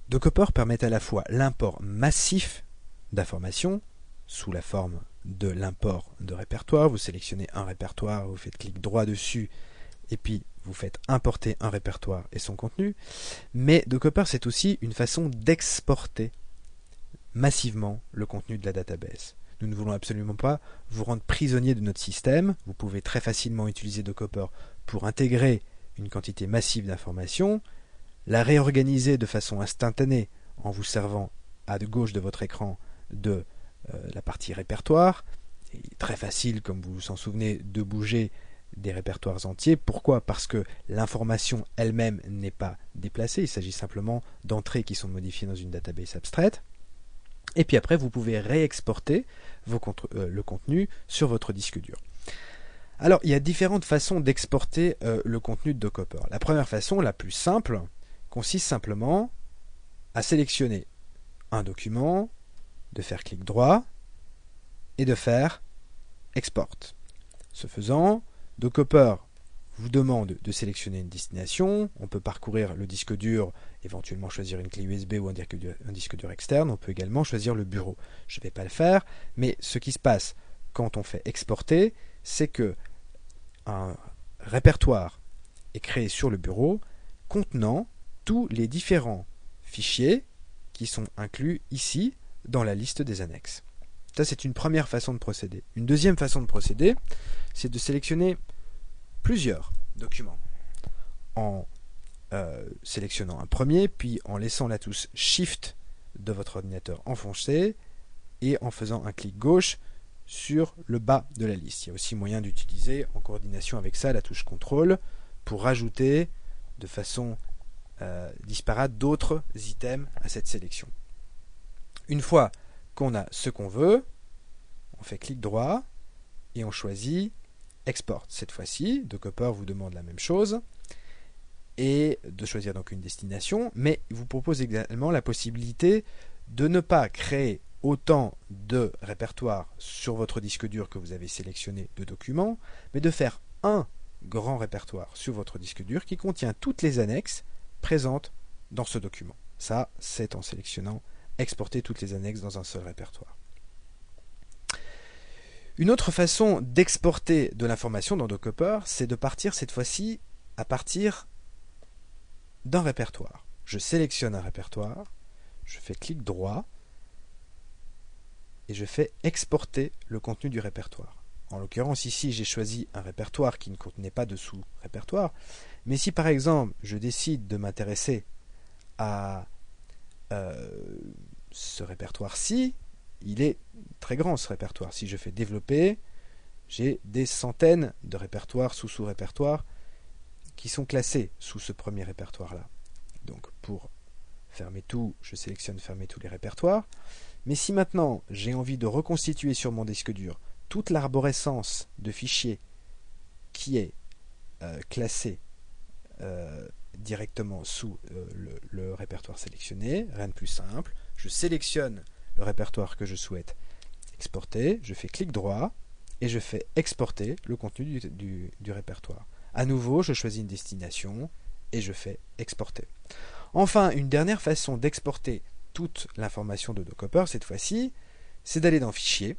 Dockhopper permet à la fois l'import massif d'informations sous la forme de l'import de répertoire. Vous sélectionnez un répertoire, vous faites clic droit dessus et puis vous faites importer un répertoire et son contenu. Mais Dockhopper, c'est aussi une façon d'exporter massivement le contenu de la database. Nous ne voulons absolument pas vous rendre prisonnier de notre système. Vous pouvez très facilement utiliser Dockhopper pour intégrer une quantité massive d'informations, la réorganiser de façon instantanée en vous servant à gauche de votre écran de la partie répertoire. Il est très facile, comme vous vous en souvenez, de bouger des répertoires entiers. Pourquoi ? Parce que l'information elle-même n'est pas déplacée. Il s'agit simplement d'entrées qui sont modifiées dans une database abstraite. Et puis après, vous pouvez réexporter le contenu sur votre disque dur. Alors, il y a différentes façons d'exporter le contenu de Dockhopper. La première façon, la plus simple, consiste simplement à sélectionner un document, de faire clic droit et de faire Export. Ce faisant, Dockhopper vous demande de sélectionner une destination. On peut parcourir le disque dur, éventuellement choisir une clé USB ou un disque dur externe. On peut également choisir le bureau. Je ne vais pas le faire, mais ce qui se passe quand on fait exporter, c'est que un répertoire est créé sur le bureau contenant tous les différents fichiers qui sont inclus ici dans la liste des annexes. Ça, c'est une première façon de procéder. Une deuxième façon de procéder, c'est de sélectionner plusieurs documents en sélectionnant un premier, puis en laissant la touche Shift de votre ordinateur enfoncée et en faisant un clic gauche sur le bas de la liste. Il y a aussi moyen d'utiliser, en coordination avec ça, la touche CTRL pour rajouter de façon disparate d'autres items à cette sélection. Une fois qu'on a ce qu'on veut, on fait clic droit et on choisit Export. Cette fois-ci, Dockhopper vous demande la même chose et de choisir donc une destination, mais il vous propose également la possibilité de ne pas créer autant de répertoires sur votre disque dur que vous avez sélectionné de documents, mais de faire un grand répertoire sur votre disque dur qui contient toutes les annexes présentes dans ce document. Ça, c'est en sélectionnant exporter toutes les annexes dans un seul répertoire. Une autre façon d'exporter de l'information dans Dockhopper, c'est de partir cette fois-ci à partir d'un répertoire. Je sélectionne un répertoire, je fais clic droit et je fais exporter le contenu du répertoire. En l'occurrence, ici, j'ai choisi un répertoire qui ne contenait pas de sous-répertoire. Mais si, par exemple, je décide de m'intéresser à ce répertoire-ci, il est très grand, ce répertoire. Si je fais développer, j'ai des centaines de répertoires, sous-répertoires, qui sont classés sous ce premier répertoire-là. Donc, pour fermer tout, je sélectionne fermer tous les répertoires. Mais si maintenant, j'ai envie de reconstituer sur mon disque dur toute l'arborescence de fichiers qui est classée directement sous le répertoire sélectionné, rien de plus simple, je sélectionne le répertoire que je souhaite exporter, je fais clic droit et je fais exporter le contenu du répertoire. À nouveau, je choisis une destination et je fais exporter. Enfin, une dernière façon d'exporter toute l'information de Dockhopper, cette fois-ci, c'est d'aller dans Fichier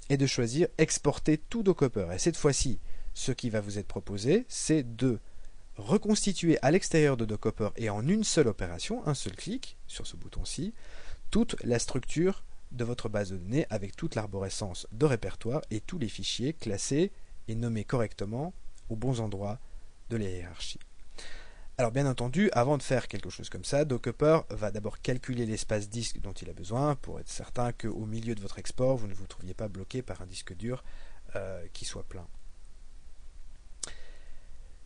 et de choisir Exporter tout Dockhopper. Et cette fois-ci, ce qui va vous être proposé, c'est de reconstituer à l'extérieur de Dockhopper et en une seule opération, un seul clic sur ce bouton-ci, toute la structure de votre base de données avec toute l'arborescence de répertoire et tous les fichiers classés et nommés correctement aux bons endroits de la hiérarchie. Alors bien entendu, avant de faire quelque chose comme ça, Dockhopper va d'abord calculer l'espace disque dont il a besoin pour être certain qu'au milieu de votre export, vous ne vous trouviez pas bloqué par un disque dur qui soit plein.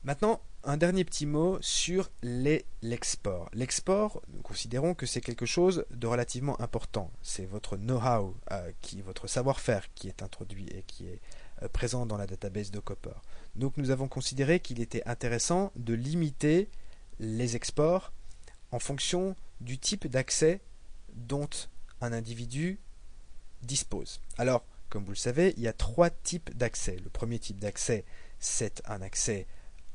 Maintenant, un dernier petit mot sur l'export. L'export, nous considérons que c'est quelque chose de relativement important. C'est votre know-how, votre savoir-faire qui est introduit et qui est présent dans la database Dockhopper. Donc nous avons considéré qu'il était intéressant de limiter les exports en fonction du type d'accès dont un individu dispose. Alors, comme vous le savez, il y a trois types d'accès. Le premier type d'accès, c'est un accès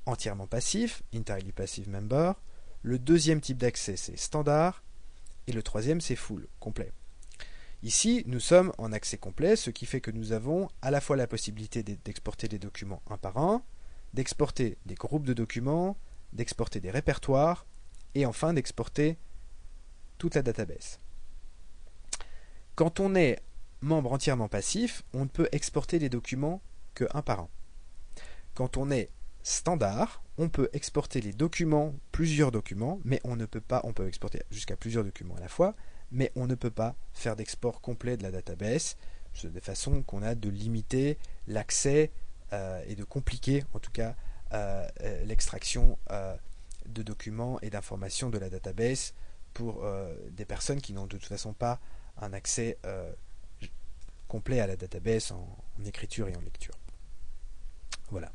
entièrement passif, Entirely Passive Member. Le deuxième type d'accès, c'est standard. et le troisième c'est full, complet. Ici, nous sommes en accès complet, ce qui fait que nous avons à la fois la possibilité d'exporter des documents un par un, d'exporter des groupes de documents, d'exporter des répertoires, et enfin d'exporter toute la database. Quand on est membre entièrement passif, on ne peut exporter les documents que un par un. Quand on est standard, on peut exporter les documents, plusieurs documents, mais on ne peut pas, on peut exporter jusqu'à plusieurs documents à la fois, mais on ne peut pas faire d'export complet de la database, de façon qu'on a de limiter l'accès et de compliquer en tout cas l'extraction de documents et d'informations de la database pour des personnes qui n'ont de toute façon pas un accès complet à la database en écriture et en lecture. Voilà.